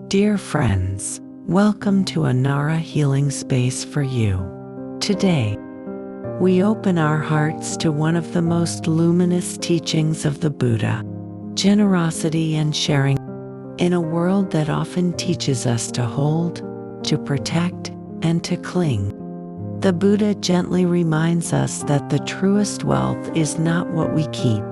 Dear friends, welcome to Anara Healing Space for you. Today, we open our hearts to one of the most luminous teachings of the Buddha, generosity and sharing. In a world that often teaches us to hold, to protect, and to cling, the Buddha gently reminds us that the truest wealth is not what we keep,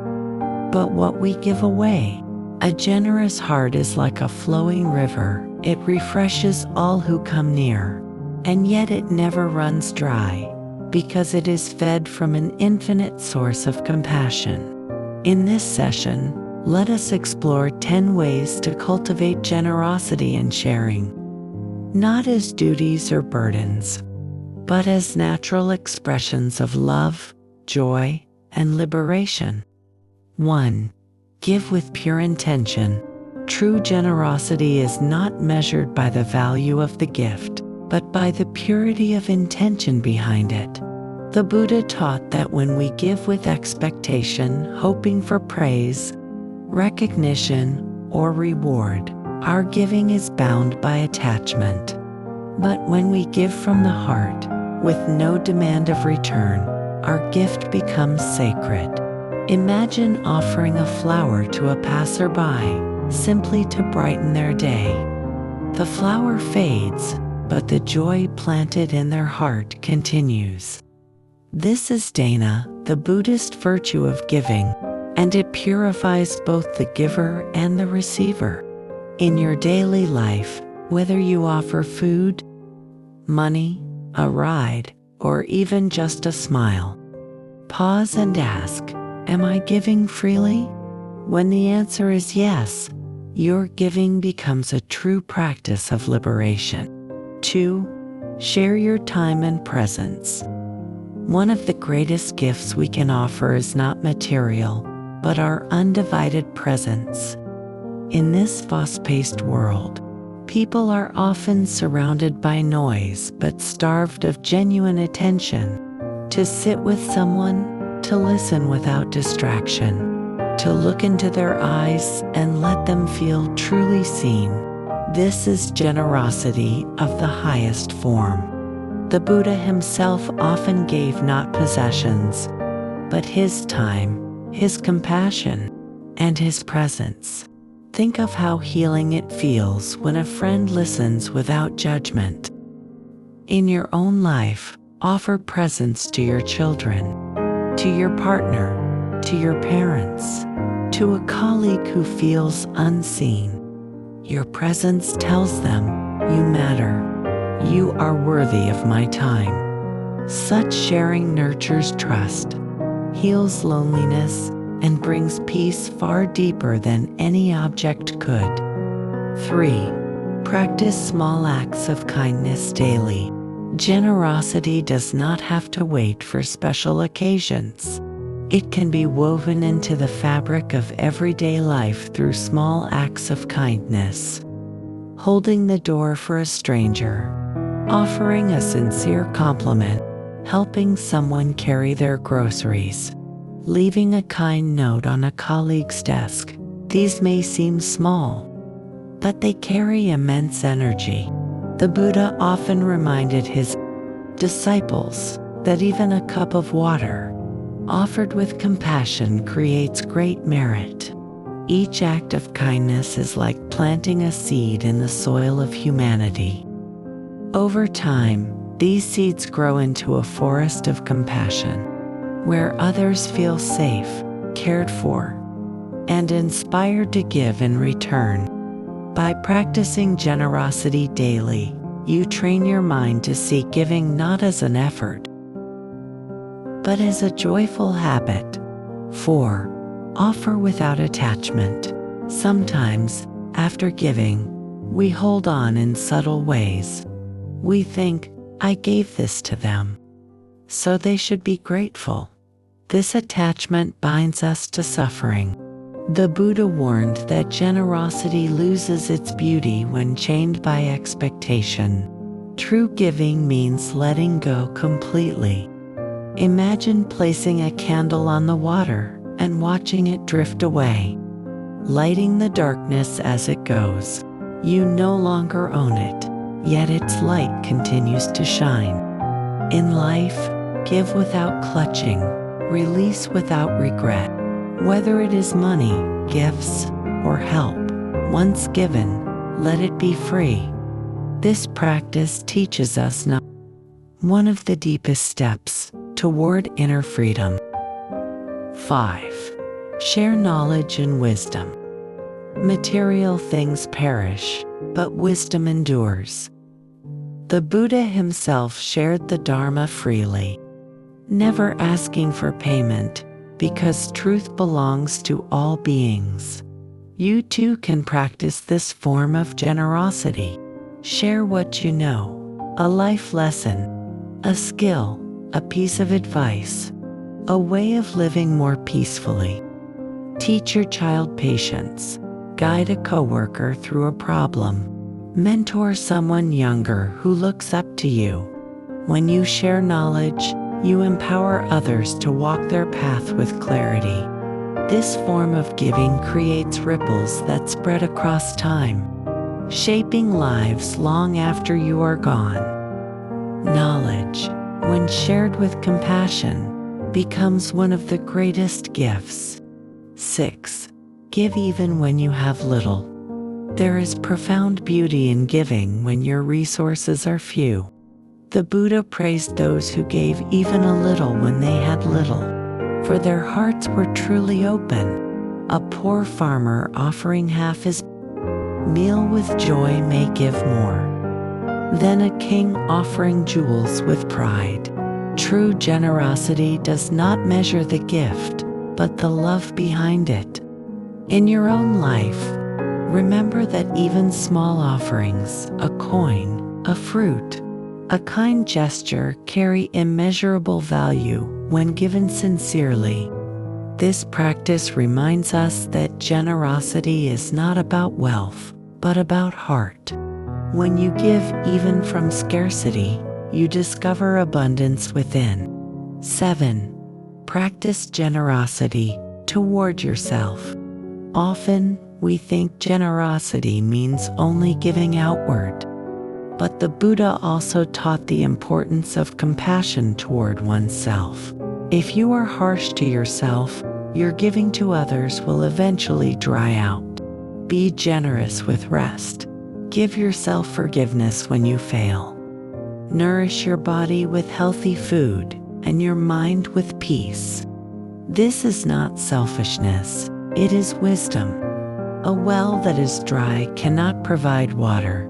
but what we give away. A generous heart is like a flowing river. It refreshes all who come near, and yet it never runs dry, because it is fed from an infinite source of compassion. In this session, let us explore 10 ways to cultivate generosity and sharing, not as duties or burdens, but as natural expressions of love, joy, and liberation. 1. Give with pure intention. True generosity is not measured by the value of the gift, but by the purity of intention behind it. The Buddha taught that when we give with expectation, hoping for praise, recognition, or reward, our giving is bound by attachment. But when we give from the heart, with no demand of return, our gift becomes sacred. Imagine offering a flower to a passerby, simply to brighten their day. The flower fades, but the joy planted in their heart continues. This is dana, the Buddhist virtue of giving, and it purifies both the giver and the receiver. In your daily life, whether you offer food, money, a ride, or even just a smile, pause and ask, am I giving freely? When the answer is yes, your giving becomes a true practice of liberation. 2. Share your time and presence. One of the greatest gifts we can offer is not material, but our undivided presence. In this fast-paced world, people are often surrounded by noise but starved of genuine attention. To sit with someone, to listen without distraction, to look into their eyes and let them feel truly seen. This is generosity of the highest form. The Buddha himself often gave not possessions, but his time, his compassion, and his presence. Think of how healing it feels when a friend listens without judgment. In your own life, offer presence to your children, to your partner, to your parents, to a colleague who feels unseen. Your presence tells them, you matter. You are worthy of my time. Such sharing nurtures trust, heals loneliness, and brings peace far deeper than any object could. 3. Practice small acts of kindness daily. Generosity does not have to wait for special occasions. It can be woven into the fabric of everyday life through small acts of kindness. Holding the door for a stranger, offering a sincere compliment, helping someone carry their groceries, leaving a kind note on a colleague's desk. These may seem small, but they carry immense energy. The Buddha often reminded his disciples that even a cup of water, offered with compassion, creates great merit. Each act of kindness is like planting a seed in the soil of humanity. Over time, these seeds grow into a forest of compassion, where others feel safe, cared for, and inspired to give in return. By practicing generosity daily, you train your mind to see giving not as an effort, but as a joyful habit. 4. Offer without attachment. Sometimes, after giving, we hold on in subtle ways. We think, I gave this to them, so they should be grateful. This attachment binds us to suffering. The Buddha warned that generosity loses its beauty when chained by expectation. True giving means letting go completely. Imagine placing a candle on the water and watching it drift away, lighting the darkness as it goes. You no longer own it, yet its light continues to shine. In life, give without clutching, release without regret. Whether it is money, gifts, or help, once given, let it be free. This practice teaches us now one of the deepest steps toward inner freedom. 5. Share knowledge and wisdom. Material things perish, but wisdom endures. The Buddha himself shared the Dharma freely, never asking for payment, because truth belongs to all beings. You too can practice this form of generosity. Share what you know, a life lesson, a skill, a piece of advice, a way of living more peacefully. Teach your child patience, guide a coworker through a problem, mentor someone younger who looks up to you. When you share knowledge, you empower others to walk their path with clarity. This form of giving creates ripples that spread across time, shaping lives long after you are gone. Knowledge, when shared with compassion, becomes one of the greatest gifts. 6. Give even when you have little. There is profound beauty in giving when your resources are few. The Buddha praised those who gave even a little when they had little, for their hearts were truly open. A poor farmer offering half his meal with joy may give more than a king offering jewels with pride. True generosity does not measure the gift, but the love behind it. In your own life, remember that even small offerings, a coin, a fruit, a kind gesture carry immeasurable value when given sincerely. This practice reminds us that generosity is not about wealth, but about heart. When you give even from scarcity, you discover abundance within. 7. Practice generosity toward yourself. Often, we think generosity means only giving outward. But the Buddha also taught the importance of compassion toward oneself. If you are harsh to yourself, your giving to others will eventually dry out. Be generous with rest. Give yourself forgiveness when you fail. Nourish your body with healthy food and your mind with peace. This is not selfishness, it is wisdom. A well that is dry cannot provide water.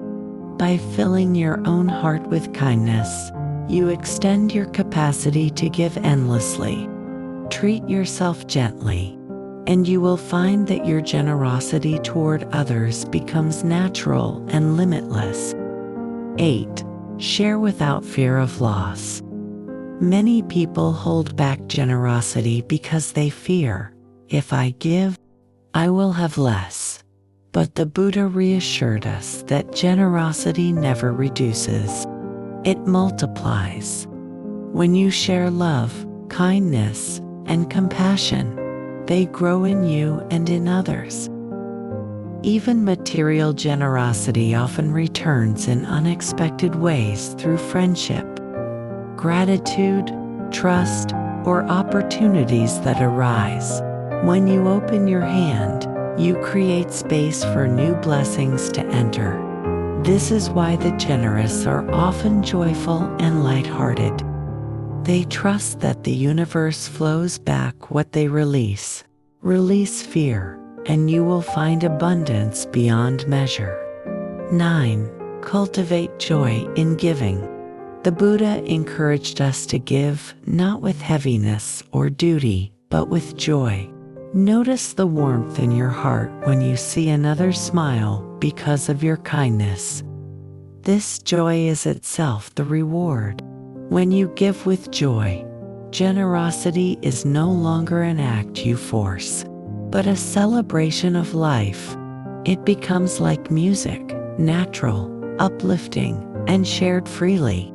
By filling your own heart with kindness, you extend your capacity to give endlessly. Treat yourself gently, and you will find that your generosity toward others becomes natural and limitless. 8. Share without fear of loss. Many people hold back generosity because they fear, if I give, I will have less. But the Buddha reassured us that generosity never reduces. It multiplies. When you share love, kindness, and compassion, they grow in you and in others. Even material generosity often returns in unexpected ways through friendship, gratitude, trust, or opportunities that arise. When you open your hand, you create space for new blessings to enter. This is why the generous are often joyful and lighthearted. They trust that the universe flows back what they release. Release fear, and you will find abundance beyond measure. 9. Cultivate joy in giving. The Buddha encouraged us to give not with heaviness or duty, but with joy. Notice the warmth in your heart when you see another smile because of your kindness. This joy is itself the reward. When you give with joy, generosity is no longer an act you force, but a celebration of life. It becomes like music, natural, uplifting, and shared freely.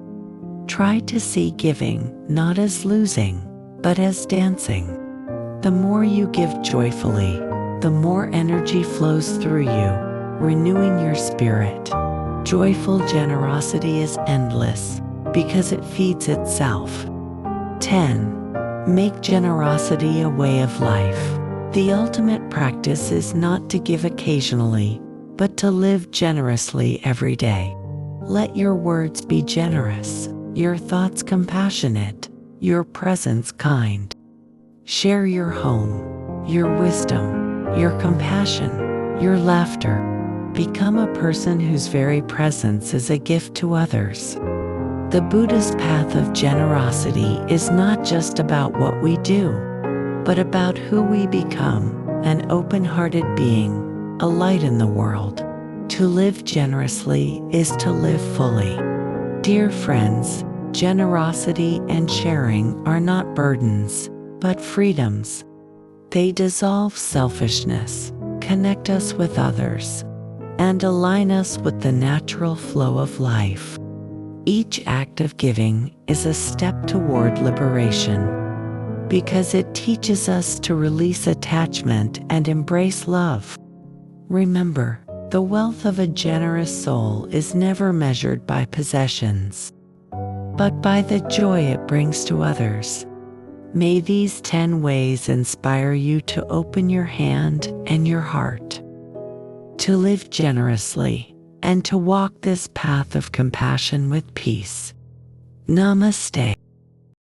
Try to see giving not as losing, but as dancing. The more you give joyfully, the more energy flows through you, renewing your spirit. Joyful generosity is endless because it feeds itself. 10. Make generosity a way of life. The ultimate practice is not to give occasionally, but to live generously every day. Let your words be generous, your thoughts compassionate, your presence kind. Share your home, your wisdom, your compassion, your laughter. Become a person whose very presence is a gift to others. The Buddhist path of generosity is not just about what we do, but about who we become, an open-hearted being, a light in the world. To live generously is to live fully. Dear friends, generosity and sharing are not burdens, but freedoms. They dissolve selfishness, connect us with others, and align us with the natural flow of life. Each act of giving is a step toward liberation, because it teaches us to release attachment and embrace love. Remember, the wealth of a generous soul is never measured by possessions, but by the joy it brings to others. May these 10 ways inspire you to open your hand and your heart, to live generously, and to walk this path of compassion with peace. Namaste.